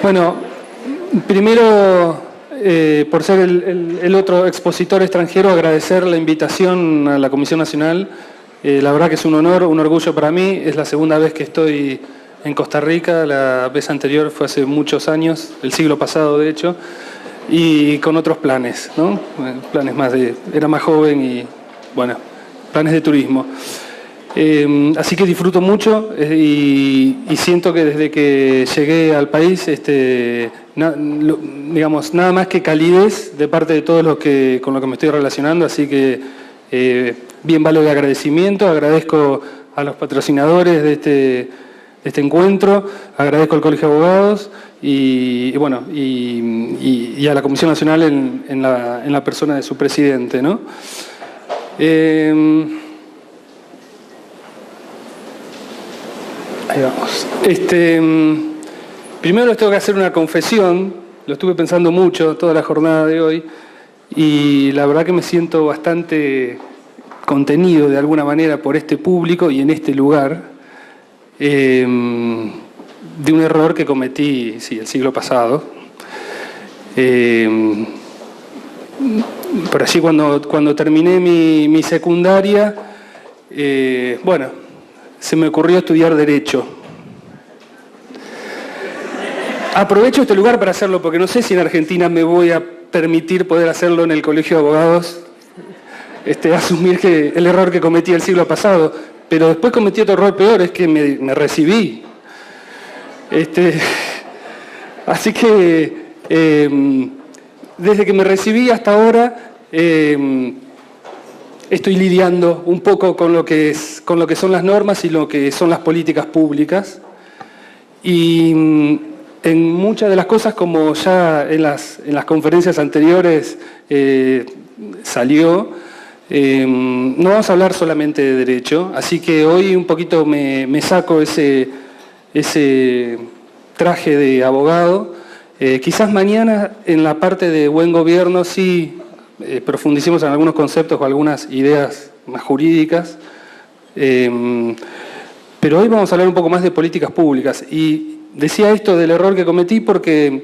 Bueno, primero, por ser el otro expositor extranjero, agradecer la invitación a la Comisión Nacional. La verdad que es un honor, un orgullo para mí. Es la segunda vez que estoy en Costa Rica. La vez anterior fue hace muchos años, el siglo pasado de hecho, y con otros planes, ¿no? Planes más era más joven y, bueno, planes de turismo. Así que disfruto mucho y siento que desde que llegué al país, digamos, nada más que calidez de parte de todos los que con los que me estoy relacionando, así que bien vale el agradecimiento. Agradezco a los patrocinadores de este encuentro, agradezco al Colegio de Abogados y bueno, y a la Comisión Nacional en la persona de su presidente, ¿no? Ahí vamos. Primero les tengo que hacer una confesión. Lo estuve pensando mucho toda la jornada de hoy y la verdad que me siento bastante contenido de alguna manera por este público y en este lugar de un error que cometí, sí, el siglo pasado. Por allí cuando terminé mi secundaria, bueno, se me ocurrió estudiar Derecho. Aprovecho este lugar para hacerlo porque no sé si en Argentina me voy a permitir poder hacerlo en el Colegio de Abogados, asumir que el error que cometí el siglo pasado, pero después cometí otro error peor, es que me recibí. Así que desde que me recibí hasta ahora estoy lidiando un poco con lo que son las normas y lo que son las políticas públicas. Y en muchas de las cosas, como ya en las conferencias anteriores salió, no vamos a hablar solamente de derecho, así que hoy un poquito me saco ese traje de abogado. Quizás mañana en la parte de buen gobierno sí profundicemos en algunos conceptos o algunas ideas más jurídicas, pero hoy vamos a hablar un poco más de políticas públicas. Y decía esto del error que cometí porque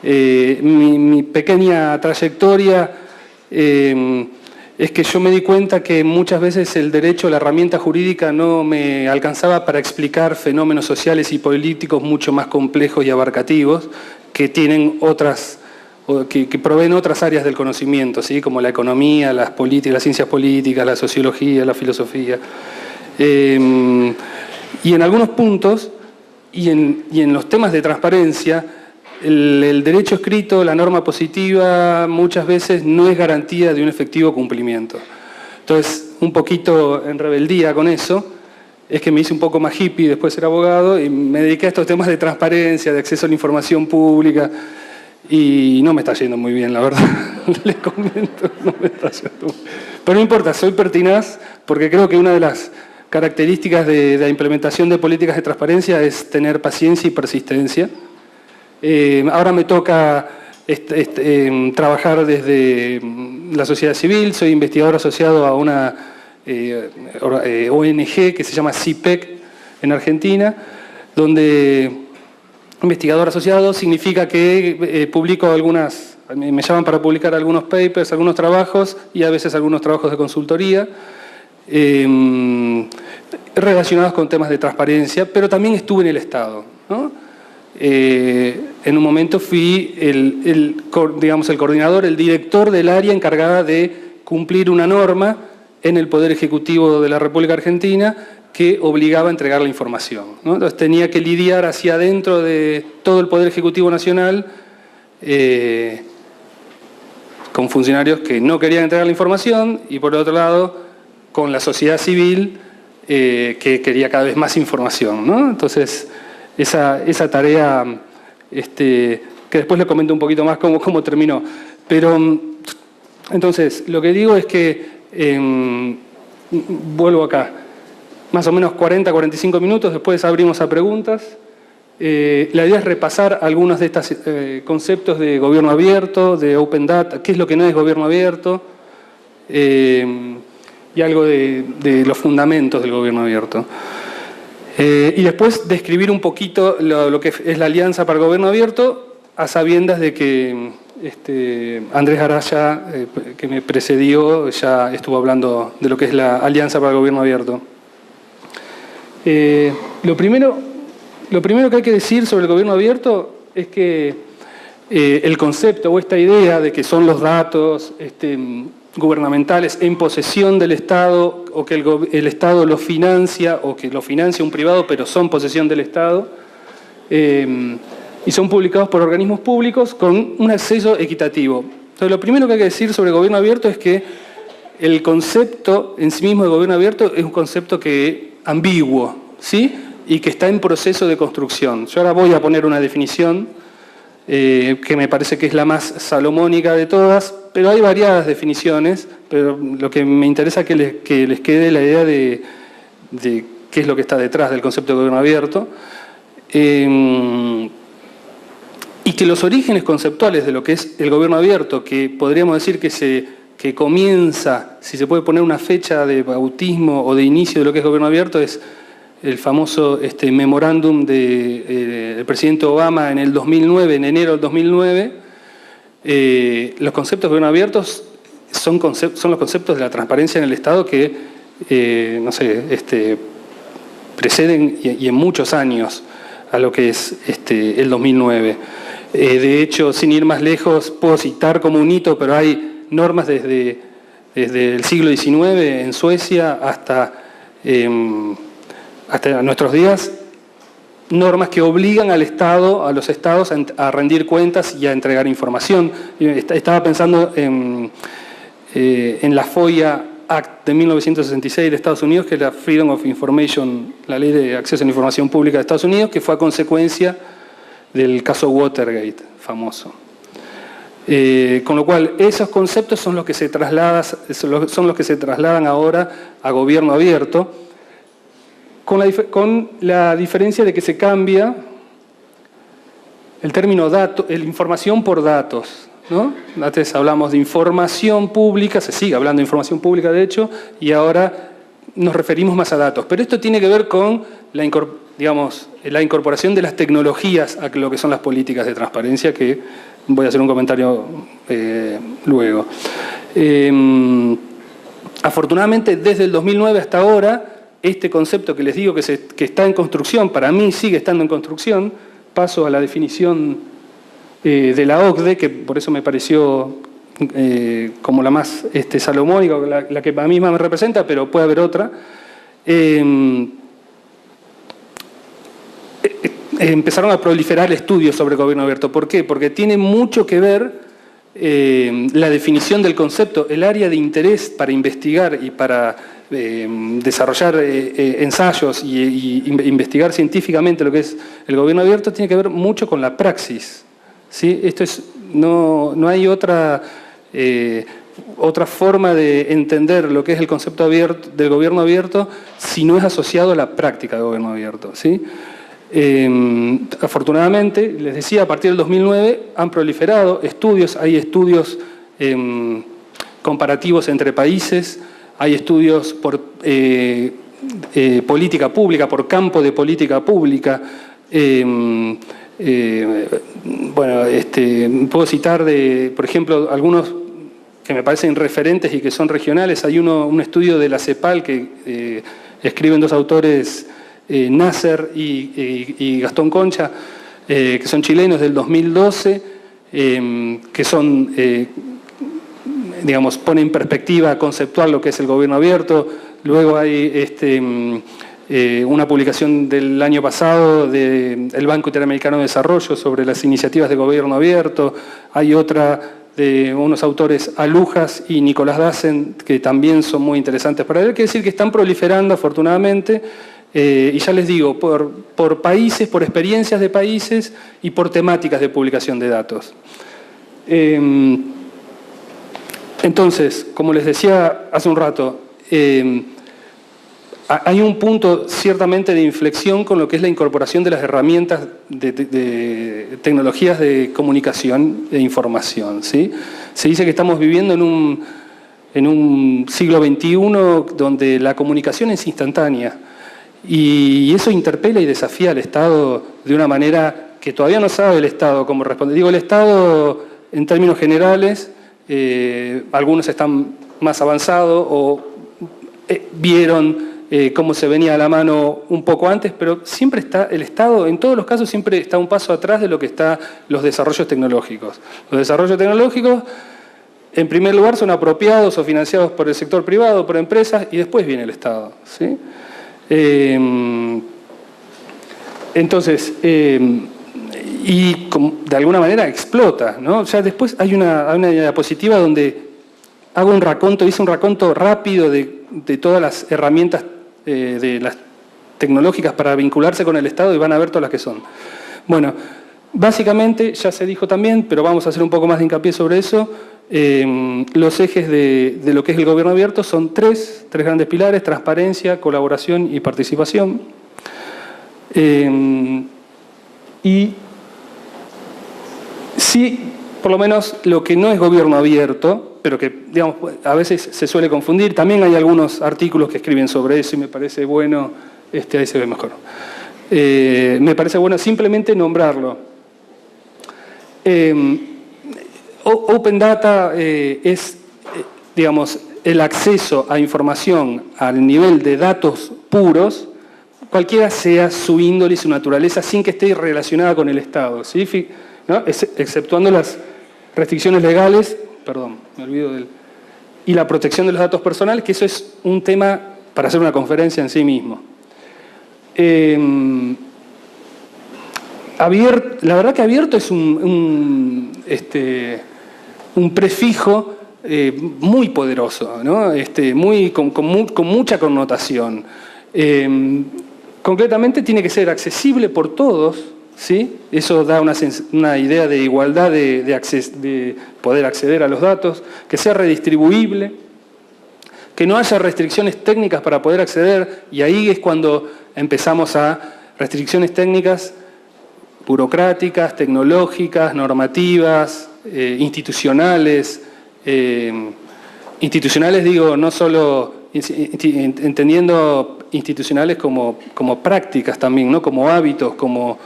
mi pequeña trayectoria es que yo me di cuenta que muchas veces el derecho, la herramienta jurídica no me alcanzaba para explicar fenómenos sociales y políticos mucho más complejos y abarcativos que tienen otras que proveen otras áreas del conocimiento, ¿sí? Como la economía, las políticas, las ciencias políticas, la sociología, la filosofía. Y en algunos puntos, y en los temas de transparencia, el derecho escrito, la norma positiva, muchas veces no es garantía de un efectivo cumplimiento. Entonces, un poquito en rebeldía con eso, es que me hice un poco más hippie después de ser abogado y me dediqué a estos temas de transparencia, de acceso a la información pública. Y no me está yendo muy bien, la verdad. Les comento, no me está yendo muy bien. Pero no importa, soy pertinaz porque creo que una de las características de la implementación de políticas de transparencia es tener paciencia y persistencia. Ahora me toca trabajar desde la sociedad civil, soy investigador asociado a una ONG que se llama CIPEC en Argentina, donde investigador asociado significa que publico me llaman para publicar algunos papers, algunos trabajos y a veces algunos trabajos de consultoría relacionados con temas de transparencia, pero también estuve en el Estado, ¿no? En un momento fui el coordinador, el director del área encargada de cumplir una norma en el Poder Ejecutivo de la República Argentina que obligaba a entregar la información, ¿no? Entonces tenía que lidiar hacia adentro de todo el Poder Ejecutivo Nacional con funcionarios que no querían entregar la información y por otro lado con la sociedad civil que quería cada vez más información, ¿no? Entonces esa tarea que después le comento un poquito más cómo terminó. Pero entonces lo que digo es que vuelvo acá. Más o menos 40-45 minutos, después abrimos a preguntas. La idea es repasar algunos de estos conceptos de gobierno abierto, de open data, qué es lo que no es gobierno abierto, y algo de los fundamentos del gobierno abierto. Y después describir un poquito lo que es la Alianza para el Gobierno Abierto, a sabiendas de que Andrés Araya, que me precedió, ya estuvo hablando de lo que es la Alianza para el Gobierno Abierto. Lo primero que hay que decir sobre el Gobierno Abierto es que el concepto o esta idea de que son los datos gubernamentales en posesión del Estado, o que el Estado los financia, o que lo financia un privado, pero son posesión del Estado, y son publicados por organismos públicos con un acceso equitativo. Entonces, lo primero que hay que decir sobre el gobierno abierto es que el concepto en sí mismo de gobierno abierto es un concepto ambiguo, ¿sí? Y que está en proceso de construcción. Yo ahora voy a poner una definición que me parece que es la más salomónica de todas, pero hay variadas definiciones, pero lo que me interesa es que les quede la idea de qué es lo que está detrás del concepto de gobierno abierto. Y que los orígenes conceptuales de lo que es el gobierno abierto, que podríamos decir que comienza, si se puede poner una fecha de bautismo o de inicio de lo que es gobierno abierto, es el famoso memorándum del presidente Obama en el 2009, en enero del 2009. Los conceptos de gobierno abiertos son los conceptos de la transparencia en el Estado que, preceden y en muchos años a lo que es el 2009. De hecho, sin ir más lejos, puedo citar como un hito, pero hay normas desde el siglo XIX en Suecia hasta nuestros días, normas que obligan a los estados a rendir cuentas y a entregar información. Estaba pensando en la FOIA Act de 1966 de Estados Unidos, que es la Freedom of Information, la ley de acceso a la información pública de Estados Unidos, que fue a consecuencia del caso Watergate, famoso. Con lo cual, esos conceptos son los que se trasladan ahora a gobierno abierto, con la diferencia de que se cambia el término información por datos, ¿no? Antes hablamos de información pública, se sigue hablando de información pública de hecho, y ahora nos referimos más a datos. Pero esto tiene que ver con la incorporación de las tecnologías a lo que son las políticas de transparencia, que voy a hacer un comentario luego. Afortunadamente, desde el 2009 hasta ahora, este concepto que les digo que está en construcción, para mí sigue estando en construcción. Paso a la definición de la OCDE, que por eso me pareció como la más salomónica, la que a mí más me representa, pero puede haber otra. Empezaron a proliferar estudios sobre gobierno abierto. ¿Por qué? Porque tiene mucho que ver la definición del concepto, el área de interés para investigar y para desarrollar ensayos y investigar científicamente lo que es el gobierno abierto, tiene que ver mucho con la praxis, ¿sí? No hay otra forma de entender lo que es el concepto del gobierno abierto si no es asociado a la práctica del gobierno abierto, ¿sí? Afortunadamente, les decía, a partir del 2009 han proliferado estudios, hay estudios comparativos entre países, hay estudios por política pública, por campo de política pública. Puedo citar, por ejemplo, algunos que me parecen referentes y que son regionales. Hay un estudio de la CEPAL que escriben dos autores, Nasser y Gastón Concha, que son chilenos, del 2012, que son, pone en perspectiva conceptual lo que es el gobierno abierto. Luego hay una publicación del año pasado del Banco Interamericano de Desarrollo sobre las iniciativas de gobierno abierto. Hay otra de unos autores, Alujas y Nicolás Dassen, que también son muy interesantes para ver. Hay que decir que están proliferando, afortunadamente, y ya les digo, por países, por experiencias de países y por temáticas de publicación de datos. Entonces, como les decía hace un rato, hay un punto ciertamente de inflexión con lo que es la incorporación de las herramientas de tecnologías de comunicación e información, ¿sí? Se dice que estamos viviendo en un siglo XXI donde la comunicación es instantánea Y eso interpela y desafía al Estado de una manera que todavía no sabe el Estado cómo responder. Digo, el Estado, en términos generales, algunos están más avanzados o vieron cómo se venía a la mano un poco antes, pero siempre está el Estado, en todos los casos, siempre está un paso atrás de lo que están los desarrollos tecnológicos. Los desarrollos tecnológicos, en primer lugar, son apropiados o financiados por el sector privado, por empresas, y después viene el Estado, ¿sí? Entonces, y de alguna manera explota, ¿no? O sea, después hay una diapositiva donde hago un raconto, hice un raconto rápido de todas las herramientas de las tecnológicas para vincularse con el Estado y van a ver todas las que son. Bueno, básicamente, ya se dijo también, pero vamos a hacer un poco más de hincapié sobre eso, los ejes de lo que es el gobierno abierto son tres grandes pilares: transparencia, colaboración y participación. Y sí, por lo menos lo que no es gobierno abierto, pero que, digamos, a veces se suele confundir. También hay algunos artículos que escriben sobre eso y me parece bueno, ahí se ve mejor. Me parece bueno simplemente nombrarlo. Open Data es, digamos, el acceso a información al nivel de datos puros, cualquiera sea su índole y su naturaleza, sin que esté relacionada con el Estado, ¿sí? ¿No? Exceptuando las restricciones legales, perdón, me olvido y la protección de los datos personales, que eso es un tema para hacer una conferencia en sí mismo. La verdad que abierto es un prefijo muy poderoso, ¿no? Con mucha connotación. Concretamente tiene que ser accesible por todos, ¿sí? Eso da una idea de igualdad de poder acceder a los datos, que sea redistribuible, que no haya restricciones técnicas para poder acceder, y ahí es cuando empezamos a restricciones técnicas burocráticas, tecnológicas, normativas, institucionales. Institucionales digo, no solo entendiendo institucionales como prácticas también, ¿no? Como hábitos, como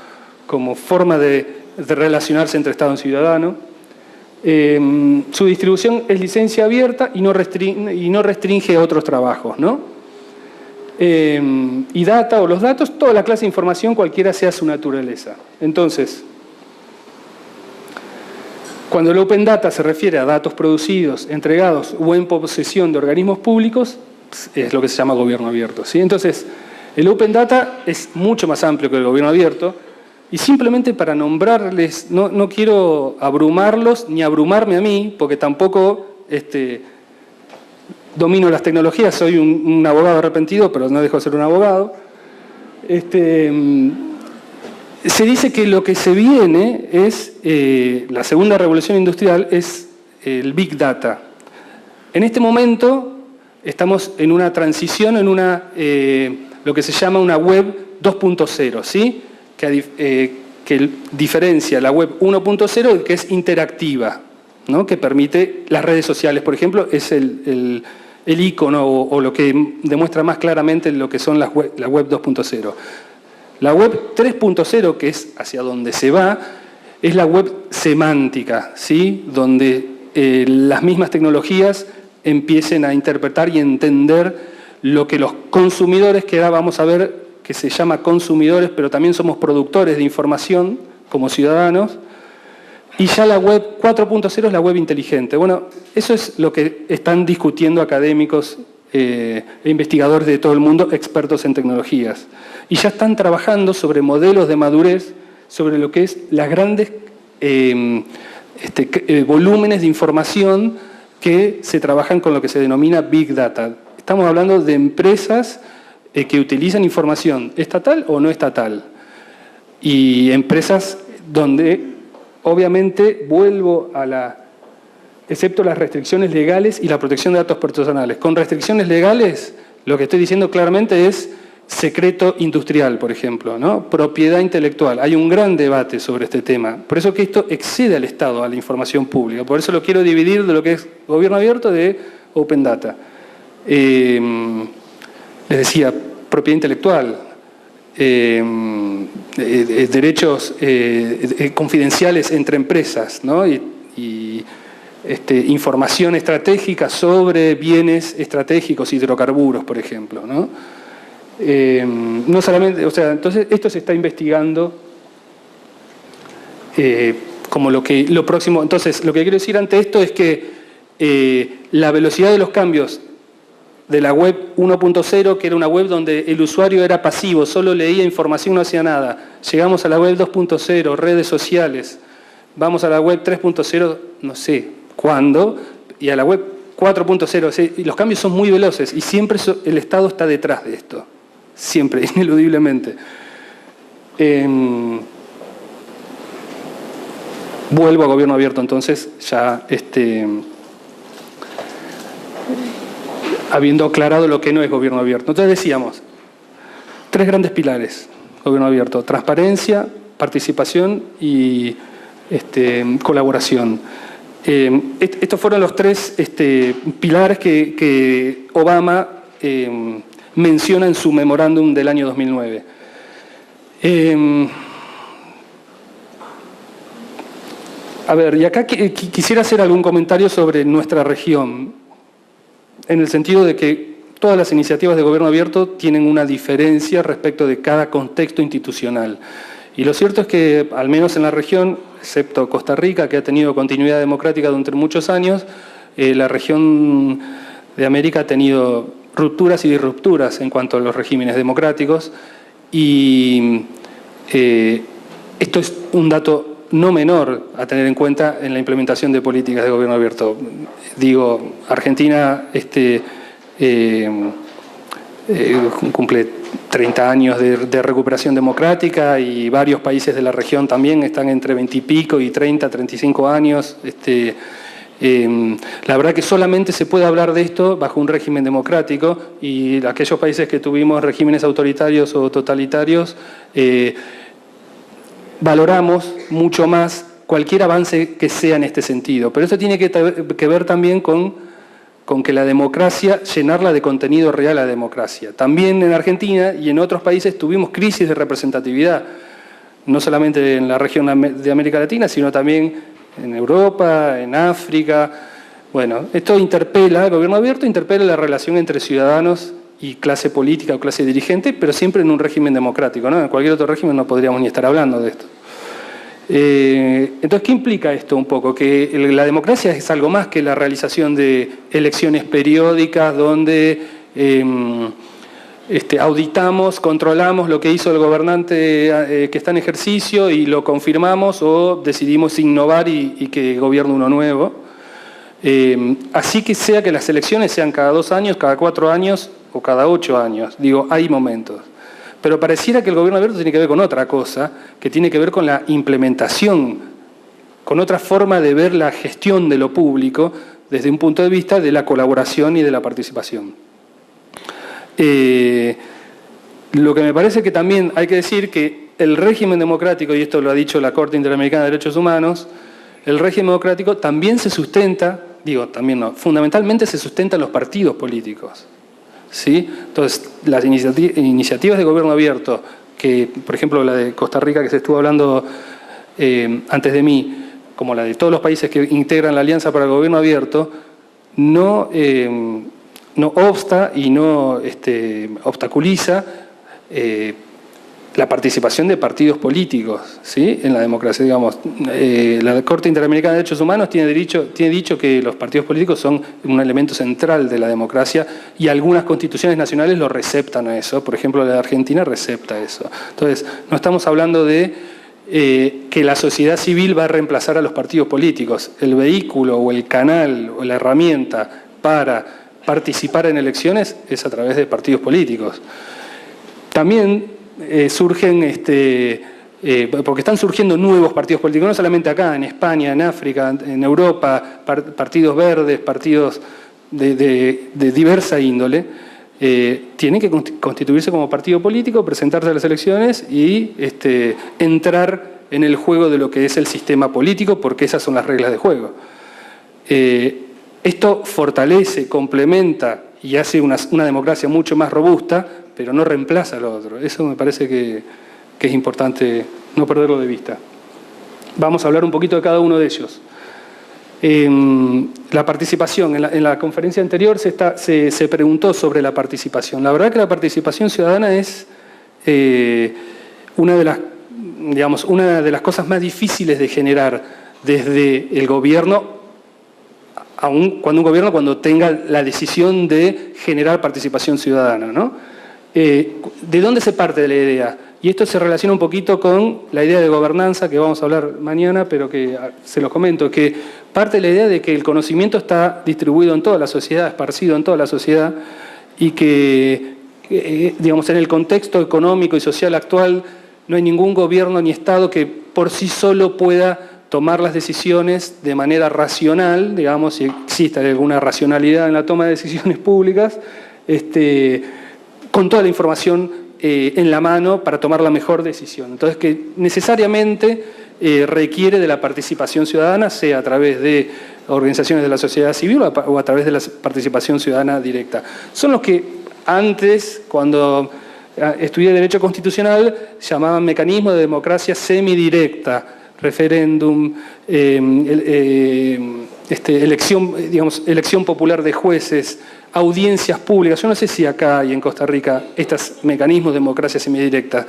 forma de relacionarse entre Estado y ciudadano. Su distribución es licencia abierta y no restringe otros trabajos, ¿no? Y data o los datos, toda la clase de información, cualquiera sea su naturaleza. Entonces, cuando el Open Data se refiere a datos producidos, entregados o en posesión de organismos públicos, es lo que se llama gobierno abierto, ¿sí? Entonces, el Open Data es mucho más amplio que el gobierno abierto, y simplemente para nombrarles, no quiero abrumarlos ni abrumarme a mí, porque tampoco domino las tecnologías, soy un abogado arrepentido, pero no dejo de ser un abogado. Se dice que lo que se viene es, la segunda revolución industrial, es el Big Data. En este momento estamos en una transición, lo que se llama una web 2.0, ¿sí? Que diferencia la web 1.0, que es interactiva, ¿no? Que permite las redes sociales, por ejemplo, es el icono o lo que demuestra más claramente lo que son la web 2.0. La web 3.0, que es hacia donde se va, es la web semántica, ¿sí? Donde las mismas tecnologías empiecen a interpretar y entender lo que los consumidores, que ahora vamos a ver que se llama consumidores, pero también somos productores de información como ciudadanos. Y ya la web 4.0 es la web inteligente. Bueno, eso es lo que están discutiendo académicos e investigadores de todo el mundo, expertos en tecnologías. Y ya están trabajando sobre modelos de madurez, sobre lo que es las grandes volúmenes de información que se trabajan con lo que se denomina Big Data. Estamos hablando de empresas que utilizan información estatal o no estatal. Y empresas donde, obviamente, vuelvo excepto las restricciones legales y la protección de datos personales. Con restricciones legales, lo que estoy diciendo claramente es secreto industrial, por ejemplo, ¿no? Propiedad intelectual. Hay un gran debate sobre este tema. Por eso que esto excede al Estado, a la información pública. Por eso lo quiero dividir de lo que es gobierno abierto de Open Data. Les decía, propiedad intelectual. derechos confidenciales entre empresas, ¿no? Información estratégica sobre bienes estratégicos, hidrocarburos, por ejemplo, ¿no? No solamente, o sea, entonces esto se está investigando como lo próximo. Entonces, lo que quiero decir ante esto es que la velocidad de los cambios de la web 1.0, que era una web donde el usuario era pasivo, solo leía información, no hacía nada. Llegamos a la web 2.0, redes sociales. Vamos a la web 3.0, no sé cuándo, y a la web 4.0. Y los cambios son muy veloces y siempre el Estado está detrás de esto. Siempre, ineludiblemente. Vuelvo a gobierno abierto, entonces, ya habiendo aclarado lo que no es gobierno abierto. Entonces decíamos, 3 grandes pilares, gobierno abierto: transparencia, participación y colaboración. Estos fueron los 3 pilares que Obama menciona en su memorándum del año 2009. A ver, y acá quisiera hacer algún comentario sobre nuestra región, en el sentido de que todas las iniciativas de gobierno abierto tienen una diferencia respecto de cada contexto institucional. Y lo cierto es que, al menos en la región, excepto Costa Rica, que ha tenido continuidad democrática durante muchos años, la región de América ha tenido rupturas y disrupturas en cuanto a los regímenes democráticos. Y esto es un dato no menor a tener en cuenta en la implementación de políticas de gobierno abierto. Digo, Argentina cumple 30 años de recuperación democrática y varios países de la región también están entre 20 y pico y 30, 35 años. La verdad que solamente se puede hablar de esto bajo un régimen democrático, y aquellos países que tuvimos regímenes autoritarios o totalitarios valoramos mucho más cualquier avance que sea en este sentido. Pero eso tiene que ver también con que la democracia, llenarla de contenido real a la democracia. También en Argentina y en otros países tuvimos crisis de representatividad, no solamente en la región de América Latina, sino también en Europa, en África. Bueno, esto interpela, el gobierno abierto interpela la relación entre ciudadanos y clase política o clase dirigente, pero siempre en un régimen democrático, ¿no? En cualquier otro régimen no podríamos ni estar hablando de esto. Entonces, ¿qué implica esto un poco? Que la democracia es algo más que la realización de elecciones periódicas donde auditamos, controlamos lo que hizo el gobernante que está en ejercicio y lo confirmamos, o decidimos innovar y que gobierne uno nuevo. Así que sea que las elecciones sean cada 2 años, cada 4 años o cada 8 años. Digo, hay momentos. Pero pareciera que el gobierno abierto tiene que ver con otra cosa, que tiene que ver con la implementación, con otra forma de ver la gestión de lo público desde un punto de vista de la colaboración y de la participación. Lo que me parece que también hay que decir que el régimen democrático, y esto lo ha dicho la Corte Interamericana de Derechos Humanos, el régimen democrático también se sustenta, también no, fundamentalmente se sustentan los partidos políticos. ¿Sí? Entonces, las iniciativas de gobierno abierto, que por ejemplo la de Costa Rica que se estuvo hablando antes de mí, como la de todos los países que integran la Alianza para el Gobierno Abierto, no obsta y no obstaculiza la participación de partidos políticos, ¿sí? En la democracia. Digamos, la Corte Interamericana de Derechos Humanos tiene dicho que los partidos políticos son un elemento central de la democracia, y algunas constituciones nacionales lo receptan a eso. Por ejemplo, la de Argentina recepta eso. Entonces, no estamos hablando de que la sociedad civil va a reemplazar a los partidos políticos. El vehículo o el canal o la herramienta para participar en elecciones es a través de partidos políticos. También surgen, porque están surgiendo nuevos partidos políticos, no solamente acá, en España, en África, en Europa, partidos verdes, partidos de diversa índole, tienen que constituirse como partido político, presentarse a las elecciones y entrar en el juego de lo que es el sistema político, porque esas son las reglas de juego. Esto fortalece, complementa y hace una democracia mucho más robusta, pero no reemplaza lo otro. Eso me parece que es importante no perderlo de vista. Vamos a hablar un poquito de cada uno de ellos. La participación. En la conferencia anterior se preguntó sobre la participación. La verdad que la participación ciudadana es una de las cosas más difíciles de generar desde el gobierno, cuando tenga la decisión de generar participación ciudadana, ¿no? ¿De dónde se parte de la idea? Y esto se relaciona un poquito con la idea de gobernanza que vamos a hablar mañana, pero que se los comento, que parte de la idea de que el conocimiento está distribuido en toda la sociedad, esparcido en toda la sociedad, y que, digamos, en el contexto económico y social actual no hay ningún gobierno ni Estado que por sí solo pueda tomar las decisiones de manera racional, digamos, si existe alguna racionalidad en la toma de decisiones públicas, con toda la información en la mano para tomar la mejor decisión. Entonces, que necesariamente requiere de la participación ciudadana, sea a través de organizaciones de la sociedad civil o a través de la participación ciudadana directa. Son los que antes, cuando estudié Derecho Constitucional, llamaban mecanismo de democracia semidirecta, referéndum, elección popular de jueces, audiencias públicas. Yo no sé si acá y en Costa Rica estos mecanismos de democracia semidirecta,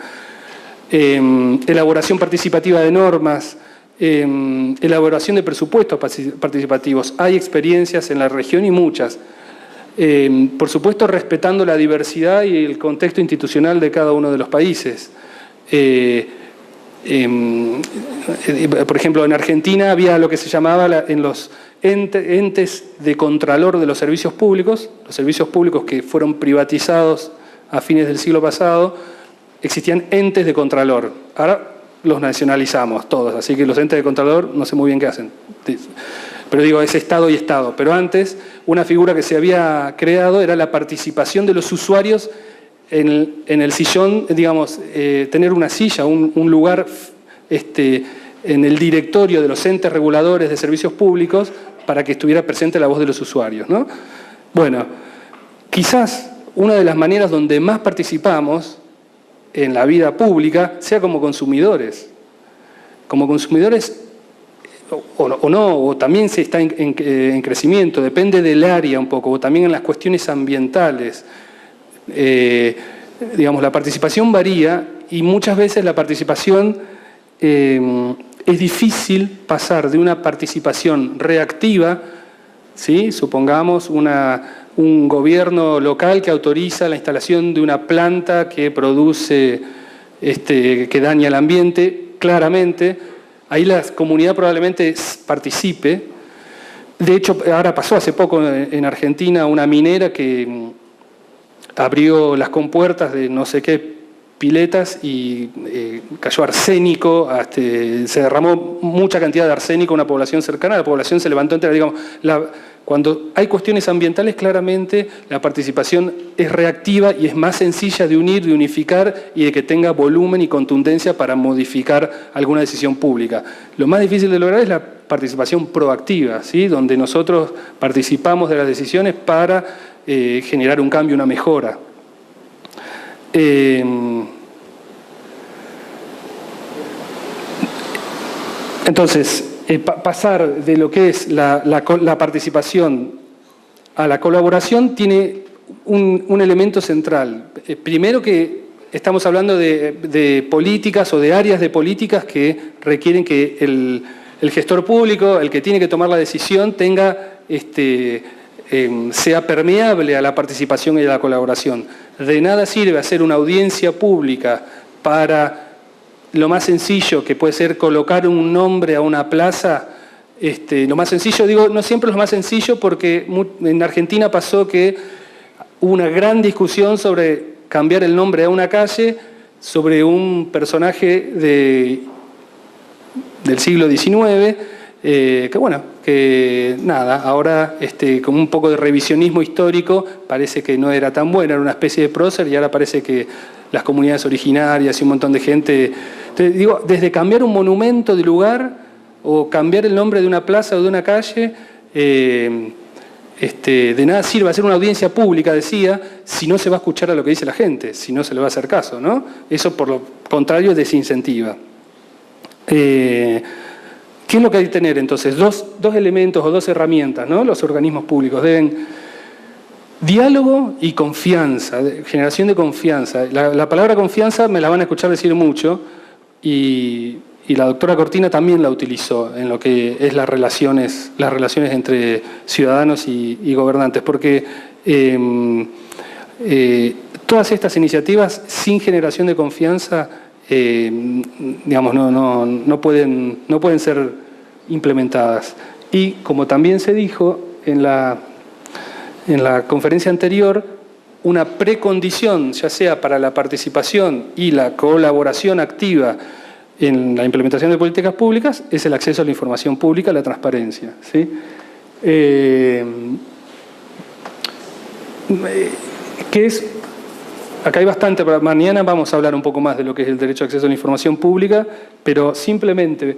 elaboración participativa de normas, elaboración de presupuestos participativos. Hay experiencias en la región y muchas. Por supuesto, respetando la diversidad y el contexto institucional de cada uno de los países. Por ejemplo, en Argentina había lo que se llamaba en los entes de contralor de los servicios públicos que fueron privatizados a fines del siglo pasado, existían entes de contralor. Ahora los nacionalizamos todos, así que los entes de contralor no sé muy bien qué hacen. Pero digo, es Estado y Estado. Pero antes, una figura que se había creado era la participación de los usuarios en el sillón, digamos, tener una silla, un lugar en el directorio de los entes reguladores de servicios públicos para que estuviera presente la voz de los usuarios, ¿no? Bueno, quizás una de las maneras donde más participamos en la vida pública sea como consumidores. Como consumidores o no, o también se está en crecimiento, depende del área un poco, o también en las cuestiones ambientales. Digamos, la participación varía y muchas veces la participación es difícil pasar de una participación reactiva, ¿sí? Supongamos un gobierno local que autoriza la instalación de una planta que produce, que daña el ambiente, claramente, ahí la comunidad probablemente participe. De hecho, ahora pasó hace poco en Argentina una minera que abrió las compuertas de no sé qué piletas y cayó arsénico, se derramó mucha cantidad de arsénico a una población cercana, la población se levantó entera. Digamos, cuando hay cuestiones ambientales, claramente la participación es reactiva y es más sencilla de unir, de unificar y de que tenga volumen y contundencia para modificar alguna decisión pública. Lo más difícil de lograr es la participación proactiva, ¿sí? Donde nosotros participamos de las decisiones para generar un cambio, una mejora. Entonces, pasar de lo que es la participación a la colaboración tiene un elemento central. Primero que estamos hablando de políticas o de áreas de políticas que requieren que el gestor público, el que tiene que tomar la decisión, sea permeable a la participación y a la colaboración. De nada sirve hacer una audiencia pública para lo más sencillo, que puede ser colocar un nombre a una plaza. Lo más sencillo, digo, no siempre es lo más sencillo, porque en Argentina pasó que hubo una gran discusión sobre cambiar el nombre a una calle, sobre un personaje del siglo XIX, ahora con un poco de revisionismo histórico parece que no era tan buena, era una especie de prócer, y ahora parece que las comunidades originarias y un montón de gente, digo, desde cambiar un monumento de lugar o cambiar el nombre de una plaza o de una calle, de nada sirve hacer una audiencia pública, decía, si no se va a escuchar a lo que dice la gente, si no se le va a hacer caso, ¿no? Eso, por lo contrario, desincentiva. ¿Qué es lo que hay que tener entonces? Dos elementos o dos herramientas, ¿no? Los organismos públicos deben diálogo y confianza, generación de confianza. La palabra confianza me la van a escuchar decir mucho y la doctora Cortina también la utilizó en lo que es las relaciones entre ciudadanos y gobernantes, porque todas estas iniciativas sin generación de confianza digamos, no pueden ser implementadas. Y como también se dijo en la conferencia anterior, una precondición, ya sea para la participación y la colaboración activa en la implementación de políticas públicas, es el acceso a la información pública, la transparencia, ¿sí? Acá hay bastante, para mañana vamos a hablar un poco más de lo que es el derecho a acceso a la información pública, pero simplemente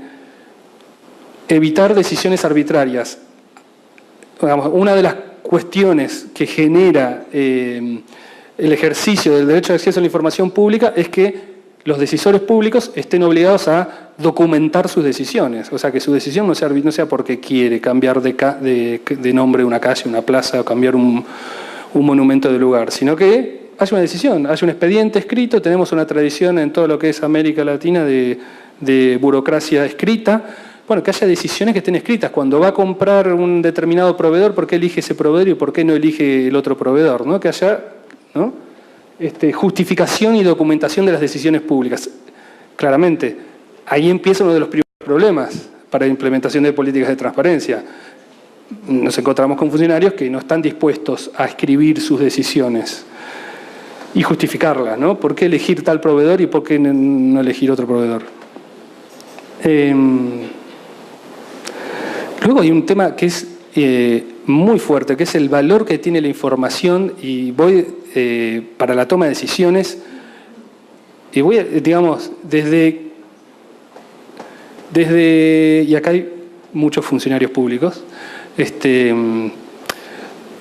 evitar decisiones arbitrarias. Una de las cuestiones que genera el ejercicio del derecho de acceso a la información pública es que los decisores públicos estén obligados a documentar sus decisiones. O sea, que su decisión no sea porque quiere cambiar de nombre una calle, una plaza, o cambiar un monumento de lugar, sino que haya una decisión, haya un expediente escrito. Tenemos una tradición en todo lo que es América Latina de burocracia escrita. Bueno, que haya decisiones que estén escritas. Cuando va a comprar un determinado proveedor, ¿por qué elige ese proveedor y por qué no elige el otro proveedor? ¿No? Que haya, ¿no? Justificación y documentación de las decisiones públicas. Claramente, ahí empieza uno de los primeros problemas para la implementación de políticas de transparencia. Nos encontramos con funcionarios que no están dispuestos a escribir sus decisiones y justificarlas, ¿no? ¿Por qué elegir tal proveedor y por qué no elegir otro proveedor? Luego hay un tema que es muy fuerte, que es el valor que tiene la información, y voy para la toma de decisiones, y voy, digamos, desde y acá hay muchos funcionarios públicos,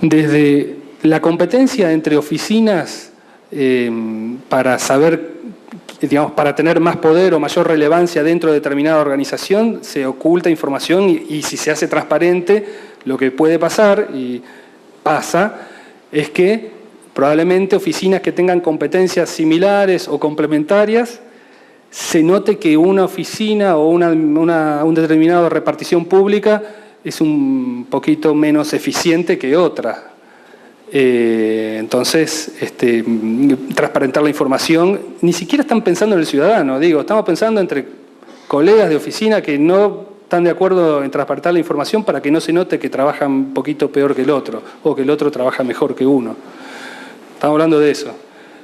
desde la competencia entre oficinas para saber, digamos, para tener más poder o mayor relevancia dentro de determinada organización, se oculta información y si se hace transparente, lo que puede pasar, y pasa, es que probablemente oficinas que tengan competencias similares o complementarias, se note que una oficina o un determinado repartición pública es un poquito menos eficiente que otra. Entonces, transparentar la información, ni siquiera están pensando en el ciudadano, estamos pensando entre colegas de oficina que no están de acuerdo en transparentar la información para que no se note que trabajan un poquito peor que el otro, o que el otro trabaja mejor que uno. Estamos hablando de eso.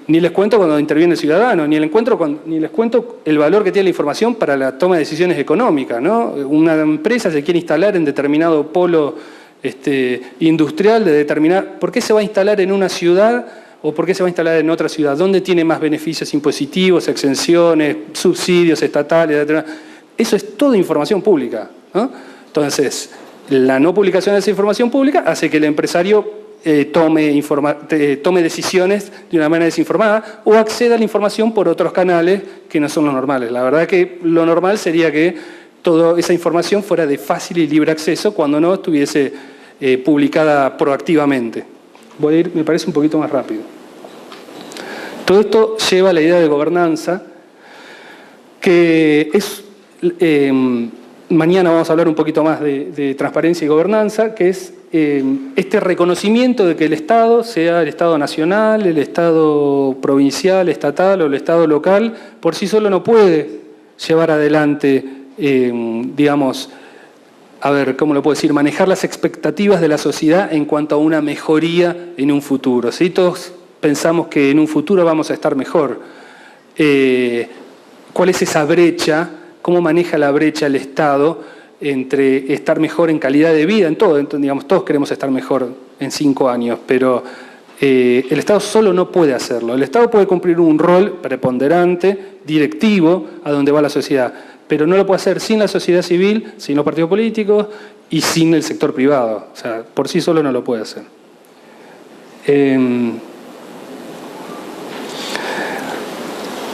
Ni les cuento cuando interviene el ciudadano, ni les cuento el valor que tiene la información para la toma de decisiones económicas, ¿no? Una empresa se quiere instalar en determinado polo industrial de determinar por qué se va a instalar en una ciudad o por qué se va a instalar en otra ciudad, dónde tiene más beneficios impositivos, exenciones, subsidios estatales, etc. Eso es toda información pública, ¿no? Entonces, la no publicación de esa información pública hace que el empresario tome decisiones de una manera desinformada o acceda a la información por otros canales que no son los normales. La verdad que lo normal sería que toda esa información fuera de fácil y libre acceso cuando no estuviese publicada proactivamente. Voy a ir, me parece, un poquito más rápido. Todo esto lleva a la idea de gobernanza, que es... mañana vamos a hablar un poquito más de transparencia y gobernanza, que es este reconocimiento de que el Estado, sea el Estado nacional, el Estado provincial, estatal o el Estado local, por sí solo no puede llevar adelante, digamos, a ver, ¿cómo lo puedo decir? Manejar las expectativas de la sociedad en cuanto a una mejoría en un futuro, ¿sí? Todos pensamos que en un futuro vamos a estar mejor. ¿Cuál es esa brecha? ¿Cómo maneja la brecha el Estado entre estar mejor en calidad de vida, en todo? Entonces, digamos, todos queremos estar mejor en 5 años, pero el Estado solo no puede hacerlo. El Estado puede cumplir un rol preponderante, directivo, a donde va la sociedad, pero no lo puede hacer sin la sociedad civil, sin los partidos políticos y sin el sector privado. O sea, por sí solo no lo puede hacer.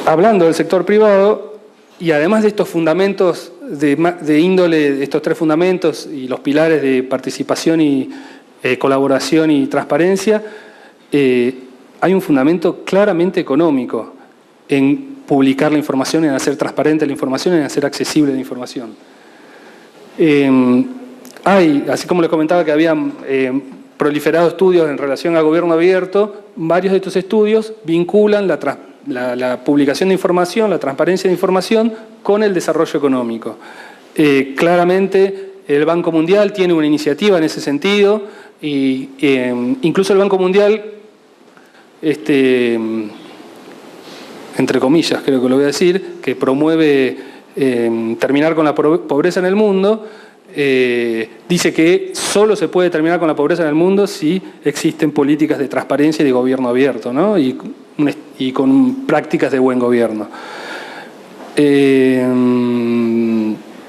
Hablando del sector privado, y además de estos fundamentos de índole, de estos tres fundamentos y los pilares de participación y colaboración y transparencia, hay un fundamento claramente económico en publicar la información, en hacer transparente la información, en hacer accesible la información. Hay, así como les comentaba que habían proliferado estudios en relación al gobierno abierto, varios de estos estudios vinculan la publicación de información, la transparencia de información con el desarrollo económico. Claramente el Banco Mundial tiene una iniciativa en ese sentido y incluso el Banco Mundial, entre comillas creo que lo voy a decir, que promueve terminar con la pobreza en el mundo, dice que solo se puede terminar con la pobreza en el mundo si existen políticas de transparencia y de gobierno abierto, ¿no? y con prácticas de buen gobierno.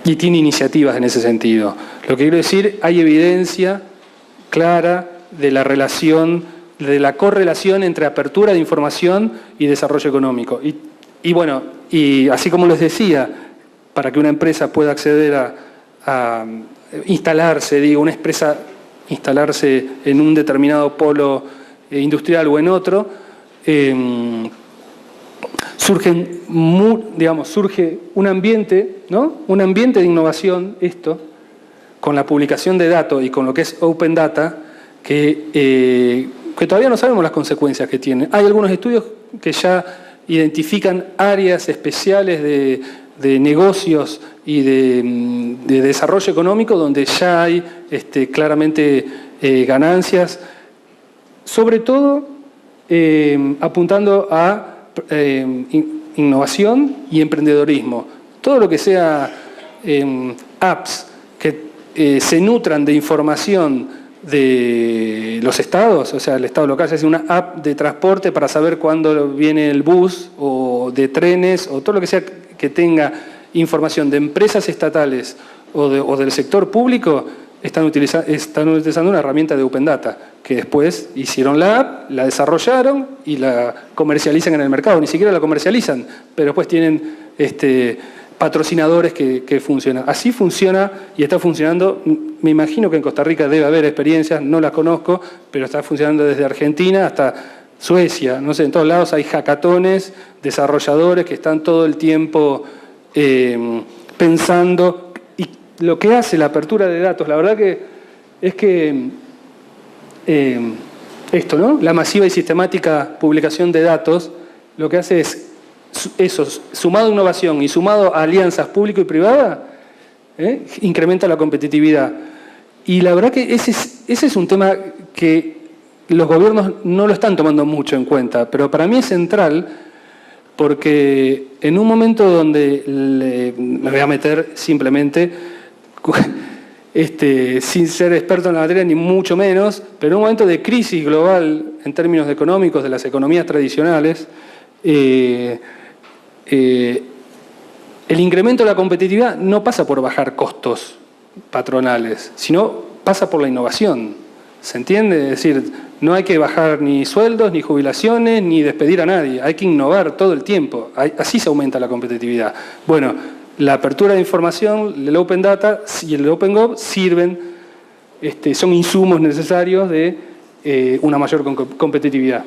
Y tiene iniciativas en ese sentido. Lo que quiero decir, hay evidencia clara de la relación, de la correlación entre apertura de información y desarrollo económico. Y bueno, y así como les decía, para que una empresa pueda acceder a instalarse, digo, una empresa instalarse en un determinado polo industrial o en otro, surge un ambiente, ¿no? Un ambiente de innovación, con la publicación de datos y con lo que es Open Data, que todavía no sabemos las consecuencias que tiene. Hay algunos estudios que ya identifican áreas especiales de negocios y de desarrollo económico donde ya hay claramente ganancias, sobre todo apuntando a innovación y emprendedorismo. Todo lo que sea apps que se nutran de información de los estados, o sea, el estado local, es una app de transporte para saber cuándo viene el bus, o de trenes, o todo lo que sea que tenga información de empresas estatales o del sector público, están utilizando una herramienta de Open Data, que después hicieron la app, la desarrollaron y la comercializan en el mercado. Ni siquiera la comercializan, pero después tienen patrocinadores que funcionan. Así funciona y está funcionando. Me imagino que en Costa Rica debe haber experiencias, no las conozco, pero está funcionando desde Argentina hasta Suecia. No sé, en todos lados hay hackatones, desarrolladores que están todo el tiempo pensando. Y lo que hace la apertura de datos, la verdad que es que ¿no? La masiva y sistemática publicación de datos, lo que hace es eso, sumado a innovación y sumado a alianzas público y privada, incrementa la competitividad. Y la verdad que ese es un tema que los gobiernos no lo están tomando mucho en cuenta, pero para mí es central, porque en un momento donde me voy a meter simplemente, sin ser experto en la materia ni mucho menos, pero en un momento de crisis global en términos económicos de las economías tradicionales, el incremento de la competitividad no pasa por bajar costos patronales, sino pasa por la innovación. ¿Se entiende? Es decir, no hay que bajar ni sueldos, ni jubilaciones, ni despedir a nadie. Hay que innovar todo el tiempo. Así se aumenta la competitividad. Bueno, la apertura de información, el Open Data y el Open Gov sirven, son insumos necesarios de una mayor competitividad.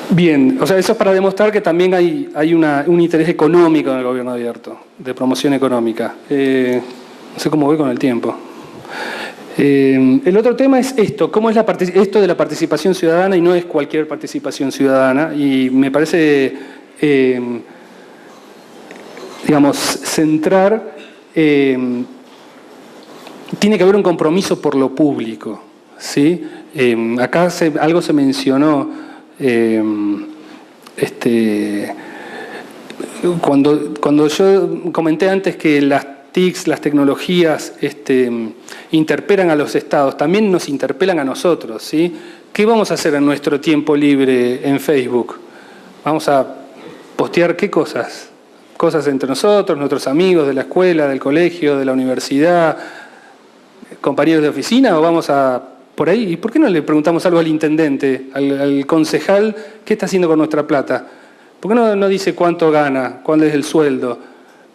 Bien, o sea, eso es para demostrar que también hay un interés económico en el gobierno abierto, de promoción económica. No sé cómo voy con el tiempo. El otro tema es esto, cómo es esto de la participación ciudadana, y no es cualquier participación ciudadana, y me parece, digamos, centrar, tiene que haber un compromiso por lo público, ¿sí? Acá algo se mencionó, cuando yo comenté antes que las TICs, las tecnologías interpelan a los estados, también nos interpelan a nosotros, ¿sí? ¿Qué vamos a hacer en nuestro tiempo libre en Facebook? ¿Vamos a postear qué cosas? Cosas entre nosotros, nuestros amigos de la escuela, del colegio, de la universidad, compañeros de oficina, o vamos a por ahí? ¿Y por qué no le preguntamos algo al intendente, al concejal, qué está haciendo con nuestra plata? ¿Por qué no dice cuánto gana, cuál es el sueldo?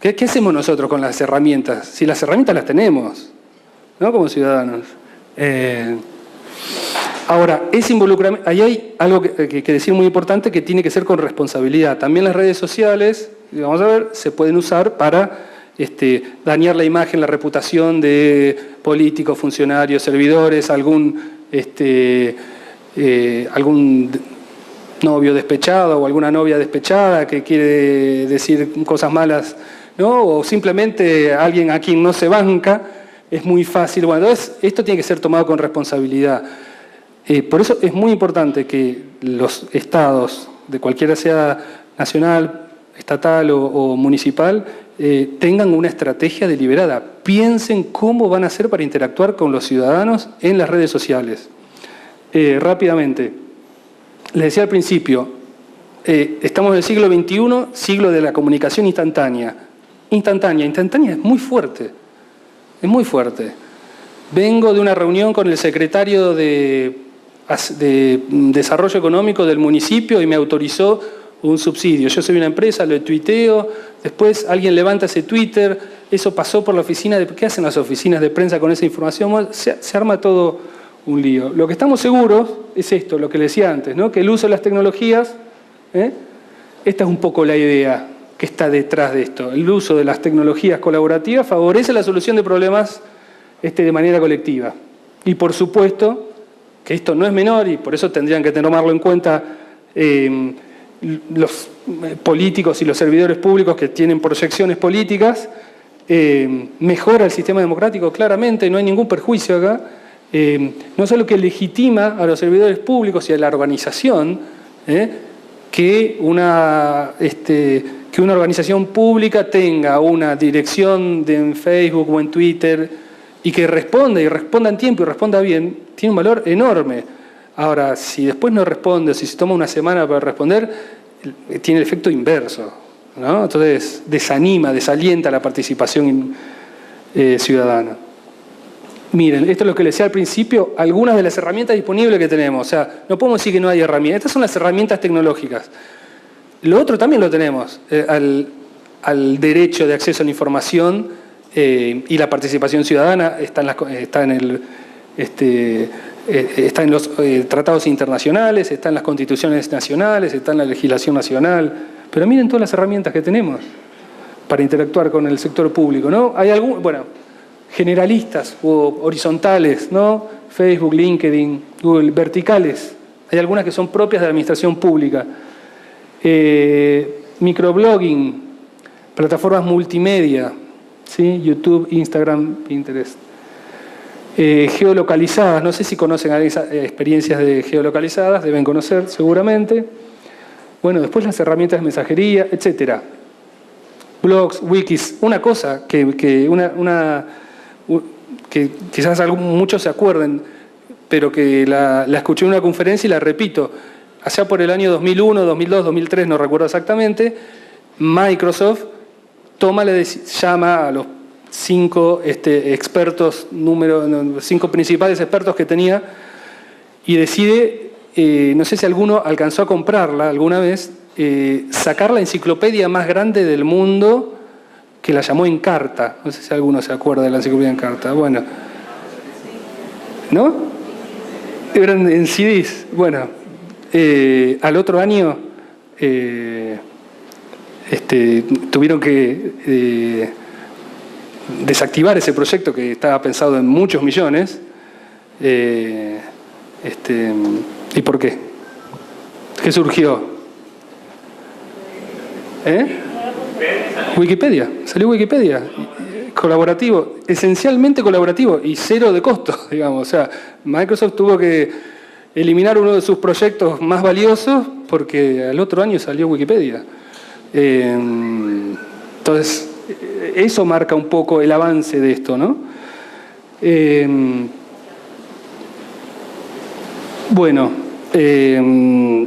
¿Qué hacemos nosotros con las herramientas? Si las herramientas las tenemos, ¿no? Como ciudadanos. Ahora, ese involucramiento, ahí hay algo que decir muy importante, que tiene que ser con responsabilidad. También las redes sociales, vamos a ver, se pueden usar para dañar la imagen, la reputación de políticos, funcionarios, servidores, algún novio despechado o alguna novia despechada que quiere decir cosas malas, ¿no? O simplemente alguien a quien no se banca. Es muy fácil. Bueno, entonces esto tiene que ser tomado con responsabilidad. Por eso es muy importante que los estados, de cualquiera sea nacional, estatal o municipal, tengan una estrategia deliberada. Piensen cómo van a hacer para interactuar con los ciudadanos en las redes sociales. Rápidamente, les decía al principio, estamos en el siglo XXI, siglo de la comunicación instantánea. Instantánea es muy fuerte. Es muy fuerte. Vengo de una reunión con el secretario de Desarrollo Económico del municipio y me autorizó un subsidio. Yo soy una empresa, lo tuiteo, después alguien levanta ese Twitter, eso pasó por la oficina de... ¿Qué hacen las oficinas de prensa con esa información? Se arma todo un lío. Lo que estamos seguros es esto, lo que les decía antes, ¿no? Que el uso de las tecnologías, esta es un poco la idea que está detrás de esto. El uso de las tecnologías colaborativas favorece la solución de problemas de manera colectiva. Y por supuesto que esto no es menor, y por eso tendrían que tomarlo en cuenta los políticos y los servidores públicos que tienen proyecciones políticas. Mejora el sistema democrático claramente, no hay ningún perjuicio acá. No solo que legitima a los servidores públicos y a la organización, que una organización pública tenga una dirección en Facebook o en Twitter y que responda en tiempo y responda bien, tiene un valor enorme. Ahora, si después no responde, o si se toma una semana para responder, tiene el efecto inverso, ¿no? Entonces desanima, desalienta la participación ciudadana. Miren, esto es lo que les decía al principio, algunas de las herramientas disponibles que tenemos. O sea, no podemos decir que no hay herramientas. Estas son las herramientas tecnológicas. Lo otro también lo tenemos, al derecho de acceso a la información y la participación ciudadana está en los tratados internacionales, está en las constituciones nacionales, está en la legislación nacional. Pero miren todas las herramientas que tenemos para interactuar con el sector público, ¿no? Hay generalistas o horizontales, ¿no? Facebook, LinkedIn, Google, verticales. Hay algunas que son propias de la administración pública. Microblogging, plataformas multimedia, ¿sí? YouTube, Instagram, Pinterest. Geolocalizadas, no sé si conocen experiencias de geolocalizadas, deben conocer seguramente. Bueno, después las herramientas de mensajería, etcétera. Blogs, wikis, una cosa que quizás muchos se acuerden, pero que la escuché en una conferencia y la repito. Allá por el año 2001, 2002, 2003, no recuerdo exactamente, Microsoft llama a los 5 principales expertos que tenía y decide, no sé si alguno alcanzó a comprarla alguna vez, sacar la enciclopedia más grande del mundo, que la llamó Encarta. No sé si alguno se acuerda de la enciclopedia Encarta. Bueno, ¿no? Eran en CDs. Bueno, al otro año tuvieron que desactivar ese proyecto que estaba pensado en muchos millones. ¿Y por qué? ¿Qué surgió? Wikipedia, salió Wikipedia, colaborativo, esencialmente colaborativo y cero de costo, digamos. O sea, Microsoft tuvo que eliminar uno de sus proyectos más valiosos porque al otro año salió Wikipedia. Entonces, eso marca un poco el avance de esto, ¿no? Bueno, de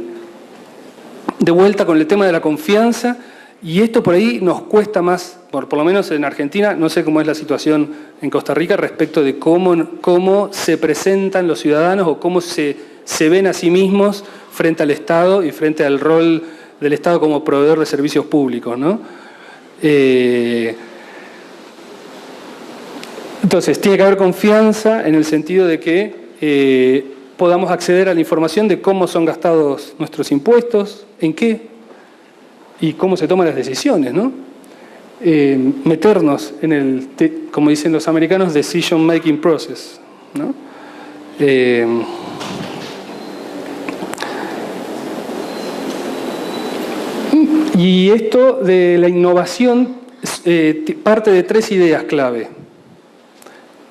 vuelta con el tema de la confianza, y esto por ahí nos cuesta más, por lo menos en Argentina, no sé cómo es la situación en Costa Rica respecto de cómo se presentan los ciudadanos o cómo se ven a sí mismos frente al Estado y frente al rol del Estado como proveedor de servicios públicos, ¿no? Entonces, tiene que haber confianza en el sentido de que podamos acceder a la información de cómo son gastados nuestros impuestos, en qué y cómo se toman las decisiones, ¿no? Meternos en el, como dicen los americanos, decision making process, ¿no? Y esto de la innovación parte de 3 ideas clave,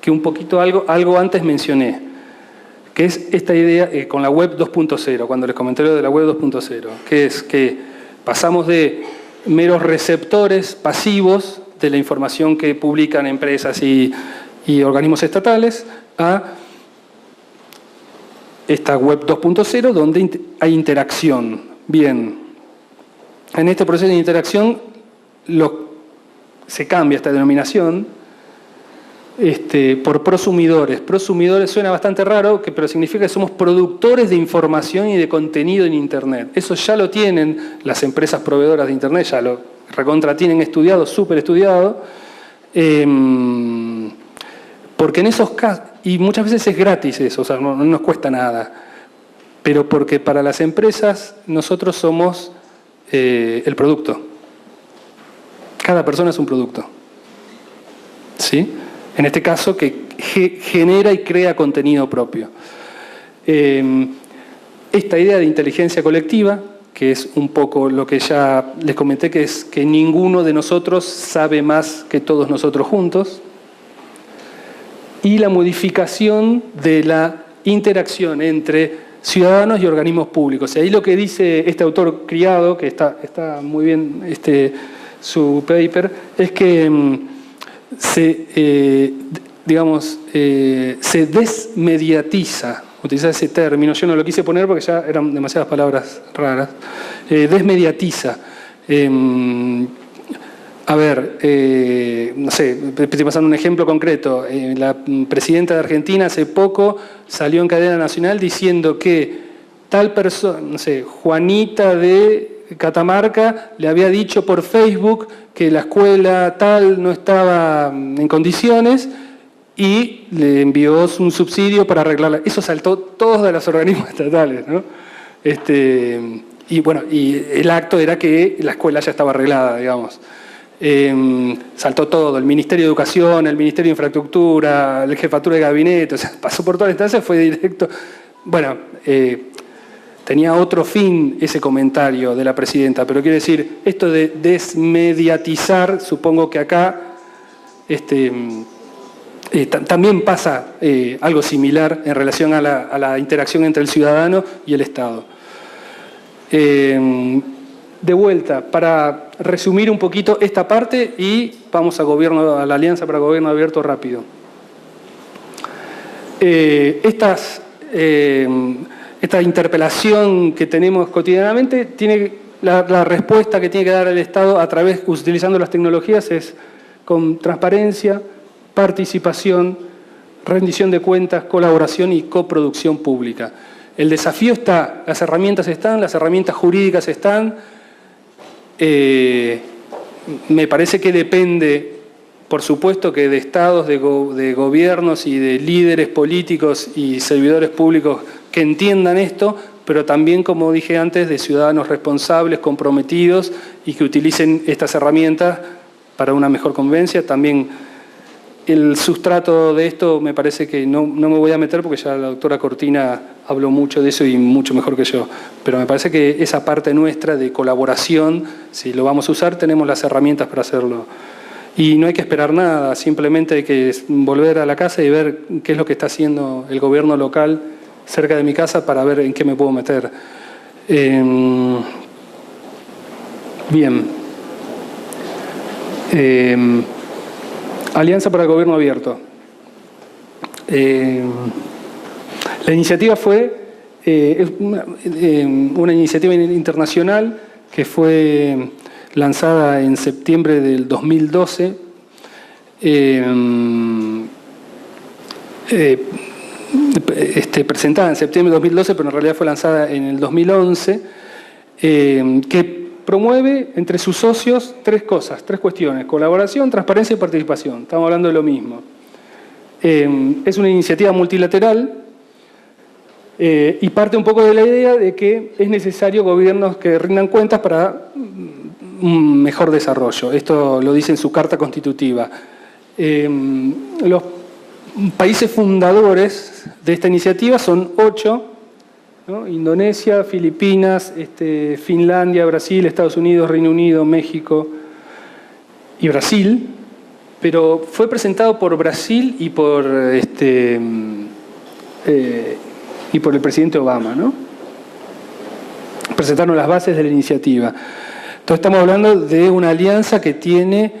que un poquito algo antes mencioné, que es esta idea con la web 2.0, cuando les comenté lo de la web 2.0, que es que pasamos de meros receptores pasivos de la información que publican empresas y organismos estatales a esta web 2.0 donde hay interacción. Bien, en este proceso de interacción se cambia esta denominación por prosumidores. Prosumidores suena bastante raro, pero significa que somos productores de información y de contenido en Internet. Eso ya lo tienen las empresas proveedoras de Internet, ya lo recontra tienen estudiado, súper estudiado, porque en esos casos, y muchas veces es gratis eso, o sea, no nos cuesta nada, pero porque para las empresas nosotros somos el producto. Cada persona es un producto. ¿Sí? En este caso, que genera y crea contenido propio. Esta idea de inteligencia colectiva, que es un poco lo que ya les comenté, que es que ninguno de nosotros sabe más que todos nosotros juntos, y la modificación de la interacción entre ciudadanos y organismos públicos. Y ahí lo que dice este autor Criado, que está muy bien su paper, es que se desmediatiza, utilizar ese término, yo no lo quise poner porque ya eran demasiadas palabras raras, desmediatiza. No sé, estoy pasando un ejemplo concreto. La presidenta de Argentina hace poco salió en cadena nacional diciendo que tal persona, no sé, Juanita de Catamarca le había dicho por Facebook que la escuela tal no estaba en condiciones y le envió un subsidio para arreglarla. Eso saltó todos de los organismos estatales, ¿no? Y bueno, y el acto era que la escuela ya estaba arreglada, digamos. Saltó todo, el Ministerio de Educación, el Ministerio de Infraestructura, la Jefatura de Gabinete, o sea, pasó por toda la instancia, fue directo. Bueno, tenía otro fin ese comentario de la presidenta, pero quiero decir, esto de desmediatizar, supongo que acá también pasa algo similar en relación a la interacción entre el ciudadano y el Estado. De vuelta, para resumir un poquito esta parte y vamos a la Alianza para Gobierno Abierto rápido. Esta interpelación que tenemos cotidianamente tiene la respuesta que tiene que dar el Estado utilizando las tecnologías es con transparencia, participación, rendición de cuentas, colaboración y coproducción pública. El desafío está, las herramientas jurídicas están. Me parece que depende, por supuesto, que de estados, de gobiernos y de líderes políticos y servidores públicos que entiendan esto, pero también, como dije antes, de ciudadanos responsables, comprometidos y que utilicen estas herramientas para una mejor convivencia. También el sustrato de esto me parece que no me voy a meter porque ya la doctora Cortina habló mucho de eso y mucho mejor que yo, pero me parece que esa parte nuestra de colaboración, si lo vamos a usar, tenemos las herramientas para hacerlo. Y no hay que esperar nada, simplemente hay que volver a la casa y ver qué es lo que está haciendo el gobierno local cerca de mi casa para ver en qué me puedo meter. Bien. Alianza para el Gobierno Abierto. La iniciativa fue Es una iniciativa internacional que fue lanzada en septiembre del 2012, presentada en septiembre de 2012, pero en realidad fue lanzada en el 2011, que promueve entre sus socios tres cuestiones: colaboración, transparencia y participación. Estamos hablando de lo mismo. Es una iniciativa multilateral y parte un poco de la idea de que es necesario gobiernos que rindan cuentas para un mejor desarrollo. Esto lo dice en su Carta Constitutiva. Los países fundadores de esta iniciativa son 8, ¿no? Indonesia, Filipinas, Finlandia, Brasil, Estados Unidos, Reino Unido, México y Brasil, pero fue presentado por Brasil y por el presidente Obama, ¿no? Presentaron las bases de la iniciativa. Entonces estamos hablando de una alianza que tiene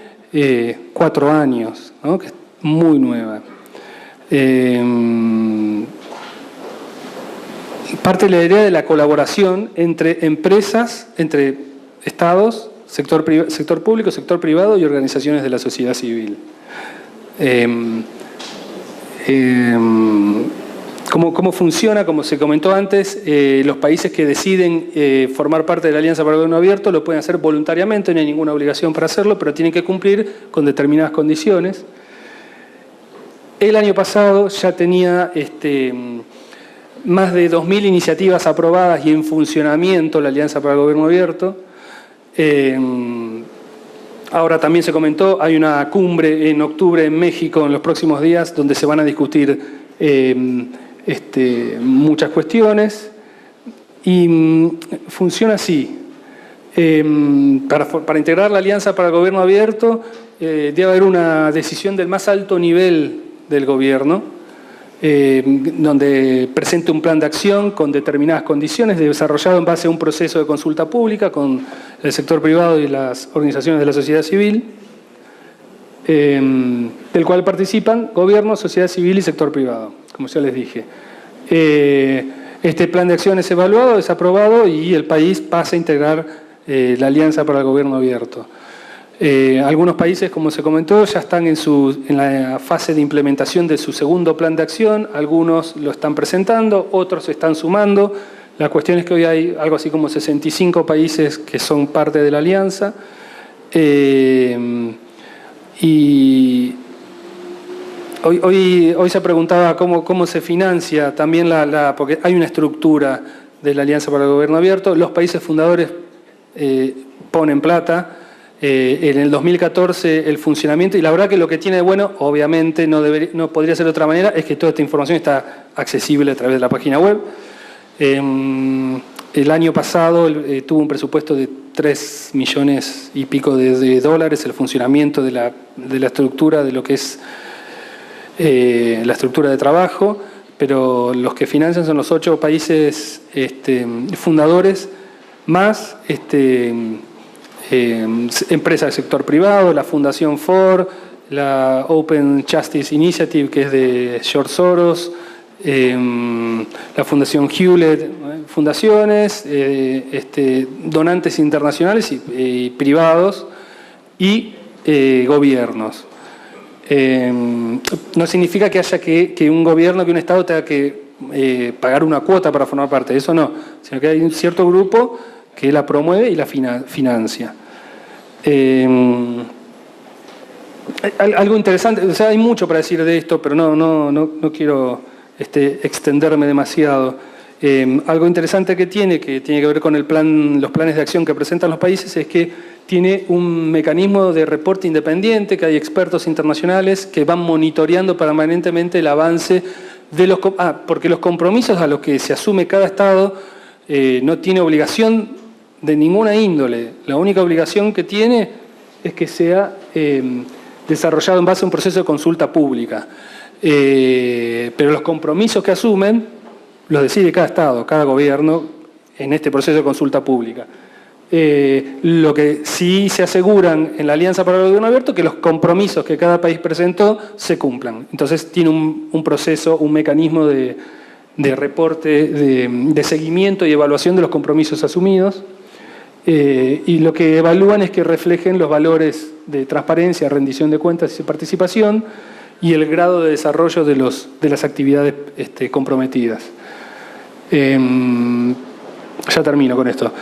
4 años, ¿no? Que es muy nueva. Parte de la idea de la colaboración entre empresas, entre estados, sector público, sector privado y organizaciones de la sociedad civil. ¿Cómo funciona? Como se comentó antes, los países que deciden formar parte de la Alianza para el Gobierno Abierto lo pueden hacer voluntariamente, no hay ninguna obligación para hacerlo, pero tienen que cumplir con determinadas condiciones. El año pasado ya tenía más de 2.000 iniciativas aprobadas y en funcionamiento la Alianza para el Gobierno Abierto. Ahora también se comentó, hay una cumbre en octubre en México en los próximos días donde se van a discutir muchas cuestiones y funciona así. Para integrar la Alianza para el Gobierno Abierto debe haber una decisión del más alto nivel del gobierno, donde presente un plan de acción con determinadas condiciones, desarrollado en base a un proceso de consulta pública con el sector privado y las organizaciones de la sociedad civil, del cual participan gobierno, sociedad civil y sector privado, como ya les dije. Este plan de acción es evaluado, es aprobado y el país pasa a integrar la Alianza para el Gobierno Abierto. Algunos países, como se comentó, ya están en la fase de implementación de su segundo plan de acción, algunos lo están presentando, otros se están sumando. La cuestión es que hoy hay algo así como 65 países que son parte de la alianza y hoy se preguntaba cómo se financia también porque hay una estructura de la Alianza para el Gobierno Abierto, los países fundadores ponen plata. En el 2014 el funcionamiento, y la verdad que lo que tiene de bueno, obviamente no podría ser de otra manera, es que toda esta información está accesible a través de la página web. El año pasado tuvo un presupuesto de 3 millones y pico de dólares el funcionamiento de la estructura, de lo que es la estructura de trabajo, pero los que financian son los 8 países fundadores, más empresas del sector privado, la Fundación Ford, la Open Justice Initiative, que es de George Soros, la Fundación Hewlett, fundaciones, donantes internacionales y privados y gobiernos. No significa que haya que un gobierno, que un Estado tenga que pagar una cuota para formar parte, eso no, sino que hay un cierto grupo que la promueve y la financia. Algo interesante, o sea, hay mucho para decir de esto, pero no quiero extenderme demasiado. Algo interesante que tiene que ver con los planes de acción que presentan los países es que tiene un mecanismo de reporte independiente, que hay expertos internacionales que van monitoreando permanentemente el avance de porque los compromisos a los que se asume cada Estado no tiene obligación de ninguna índole. La única obligación que tiene es que sea desarrollado en base a un proceso de consulta pública. Pero los compromisos que asumen los decide cada Estado, cada gobierno en este proceso de consulta pública. Lo que sí se aseguran en la Alianza para el Gobierno Abierto es que los compromisos que cada país presentó se cumplan. Entonces tiene un proceso, un mecanismo de de reporte, de seguimiento y evaluación de los compromisos asumidos. Y lo que evalúan es que reflejen los valores de transparencia, rendición de cuentas y participación y el grado de desarrollo de las actividades comprometidas. Ya termino con esto.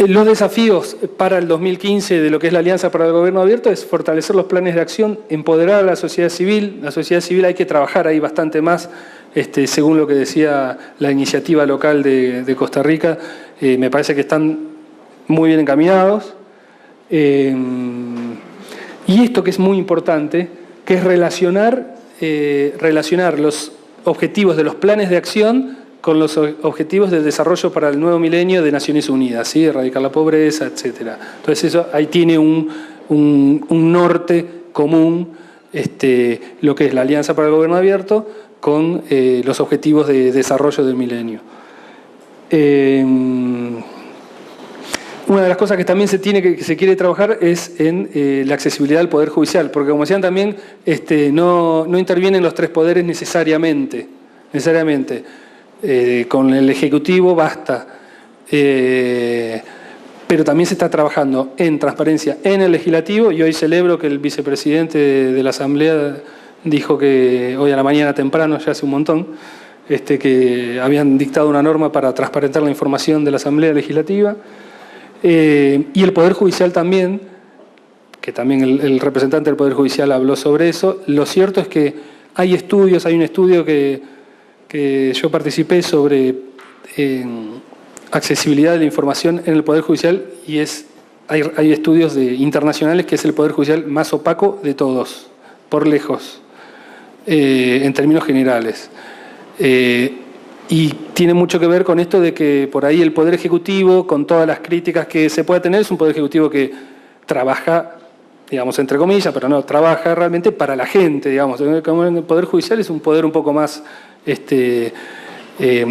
Los desafíos para el 2015 de lo que es la Alianza para el Gobierno Abierto es fortalecer los planes de acción, empoderar a la sociedad civil. La sociedad civil hay que trabajar ahí bastante más, según lo que decía la iniciativa local de Costa Rica. Me parece que están muy bien encaminados. Y esto que es muy importante, que es relacionar los objetivos de los planes de acción con los objetivos de desarrollo para el nuevo milenio de Naciones Unidas, ¿sí? Erradicar la pobreza, etc. Entonces eso ahí tiene un norte común, lo que es la Alianza para el Gobierno Abierto, con los objetivos de desarrollo del milenio. Una de las cosas que también se quiere trabajar es en la accesibilidad del Poder Judicial, porque como decían también, no intervienen los tres poderes necesariamente. Con el Ejecutivo basta, pero también se está trabajando en transparencia en el Legislativo, y hoy celebro que el vicepresidente de la Asamblea dijo que hoy a la mañana temprano, ya hace un montón, que habían dictado una norma para transparentar la información de la Asamblea Legislativa, y el Poder Judicial también, que también el representante del Poder Judicial habló sobre eso. Lo cierto es que hay estudios, hay un estudio que yo participé sobre accesibilidad de la información en el Poder Judicial, y hay estudios internacionales que es el Poder Judicial más opaco de todos, por lejos, en términos generales. Y tiene mucho que ver con esto de que por ahí el Poder Ejecutivo, con todas las críticas que se puede tener, es un Poder Ejecutivo que trabaja, digamos, entre comillas, pero no, trabaja realmente para la gente, digamos. El Poder Judicial es un poder un poco más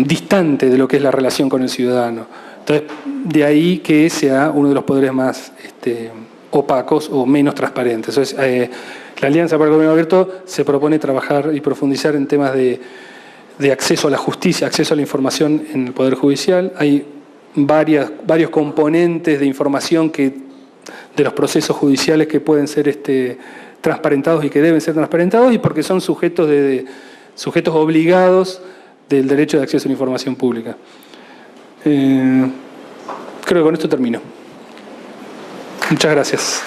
distante de lo que es la relación con el ciudadano. Entonces, de ahí que sea uno de los poderes más opacos o menos transparentes. Entonces, la Alianza para el Gobierno Abierto se propone trabajar y profundizar en temas de acceso a la justicia, acceso a la información en el Poder Judicial. Hay varios componentes de información de los procesos judiciales que pueden ser transparentados y que deben ser transparentados, y porque son sujetos obligados del derecho de acceso a la información pública. Creo que con esto termino. Muchas gracias.